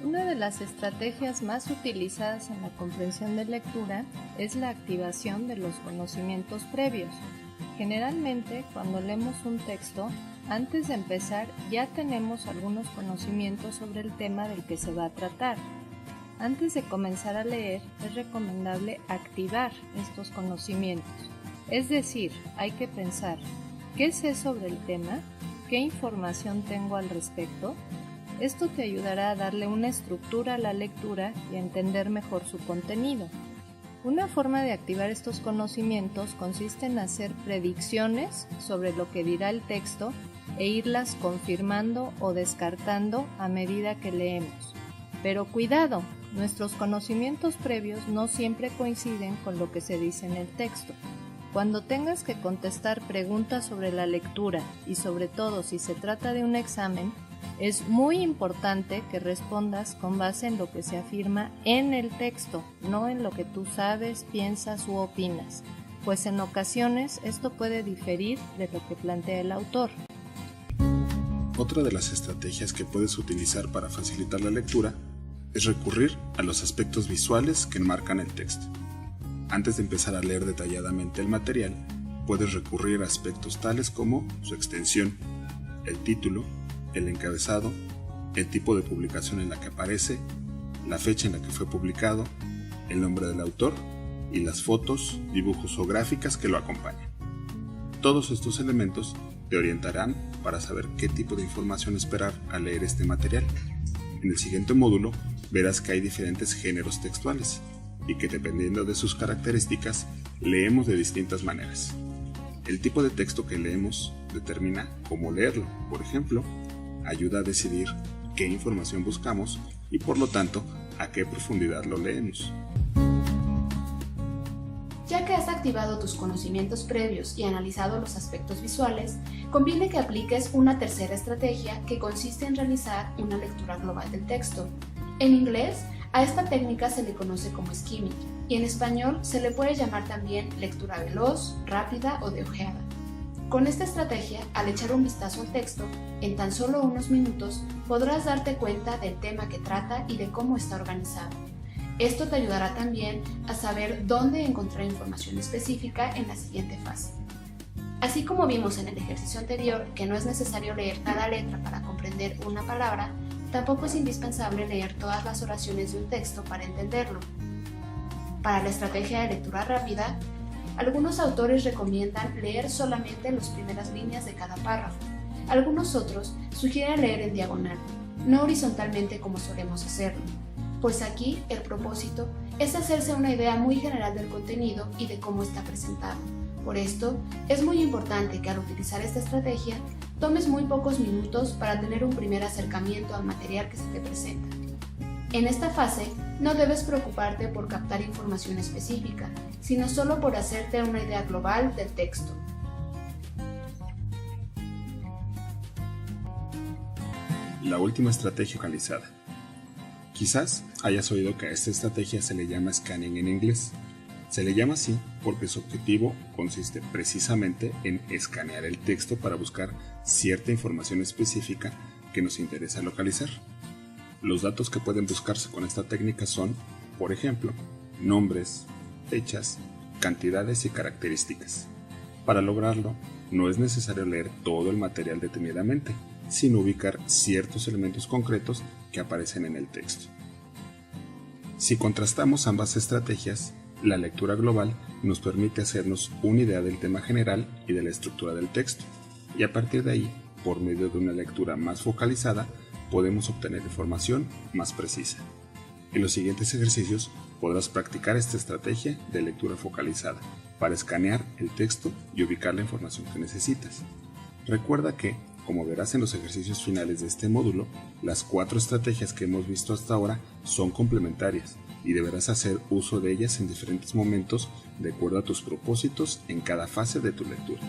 Una de las estrategias más utilizadas en la comprensión de lectura es la activación de los conocimientos previos. Generalmente, cuando leemos un texto, antes de empezar ya tenemos algunos conocimientos sobre el tema del que se va a tratar. Antes de comenzar a leer, es recomendable activar estos conocimientos. Es decir, hay que pensar, ¿qué sé sobre el tema? ¿Qué información tengo al respecto? Esto te ayudará a darle una estructura a la lectura y a entender mejor su contenido. Una forma de activar estos conocimientos consiste en hacer predicciones sobre lo que dirá el texto e irlas confirmando o descartando a medida que leemos. Pero cuidado, nuestros conocimientos previos no siempre coinciden con lo que se dice en el texto. Cuando tengas que contestar preguntas sobre la lectura y sobre todo si se trata de un examen, es muy importante que respondas con base en lo que se afirma en el texto, no en lo que tú sabes, piensas u opinas, pues en ocasiones esto puede diferir de lo que plantea el autor. Otra de las estrategias que puedes utilizar para facilitar la lectura es recurrir a los aspectos visuales que enmarcan el texto. Antes de empezar a leer detalladamente el material, puedes recurrir a aspectos tales como su extensión, el título, el encabezado, el tipo de publicación en la que aparece, la fecha en la que fue publicado, el nombre del autor y las fotos, dibujos o gráficas que lo acompañan. Todos estos elementos te orientarán para saber qué tipo de información esperar al leer este material. En el siguiente módulo verás que hay diferentes géneros textuales y que dependiendo de sus características leemos de distintas maneras. El tipo de texto que leemos determina cómo leerlo. Por ejemplo, ayuda a decidir qué información buscamos y por lo tanto a qué profundidad lo leemos. Ya que has activado tus conocimientos previos y analizado los aspectos visuales, conviene que apliques una tercera estrategia que consiste en realizar una lectura global del texto. En inglés, a esta técnica se le conoce como skimming y en español se le puede llamar también lectura veloz, rápida o de ojeada. Con esta estrategia, al echar un vistazo al texto, en tan solo unos minutos podrás darte cuenta del tema que trata y de cómo está organizado. Esto te ayudará también a saber dónde encontrar información específica en la siguiente fase. Así como vimos en el ejercicio anterior que no es necesario leer cada letra para comprender una palabra, tampoco es indispensable leer todas las oraciones de un texto para entenderlo. Para la estrategia de lectura rápida, algunos autores recomiendan leer solamente las primeras líneas de cada párrafo. Algunos otros sugieren leer en diagonal, no horizontalmente como solemos hacerlo, pues aquí el propósito es hacerse una idea muy general del contenido y de cómo está presentado. Por esto, es muy importante que al utilizar esta estrategia, tomes muy pocos minutos para tener un primer acercamiento al material que se te presenta. En esta fase, no debes preocuparte por captar información específica, sino solo por hacerte una idea global del texto. La última estrategia focalizada. Quizás hayas oído que a esta estrategia se le llama scanning en inglés. Se le llama así porque su objetivo consiste precisamente en escanear el texto para buscar cierta información específica que nos interesa localizar. Los datos que pueden buscarse con esta técnica son, por ejemplo, nombres, fechas, cantidades y características. Para lograrlo, no es necesario leer todo el material detenidamente, sino ubicar ciertos elementos concretos que aparecen en el texto. Si contrastamos ambas estrategias, la lectura global nos permite hacernos una idea del tema general y de la estructura del texto, y a partir de ahí, por medio de una lectura más focalizada, podemos obtener información más precisa. En los siguientes ejercicios podrás practicar esta estrategia de lectura focalizada para escanear el texto y ubicar la información que necesitas. Recuerda que, como verás en los ejercicios finales de este módulo, las 4 estrategias que hemos visto hasta ahora son complementarias y deberás hacer uso de ellas en diferentes momentos de acuerdo a tus propósitos en cada fase de tu lectura.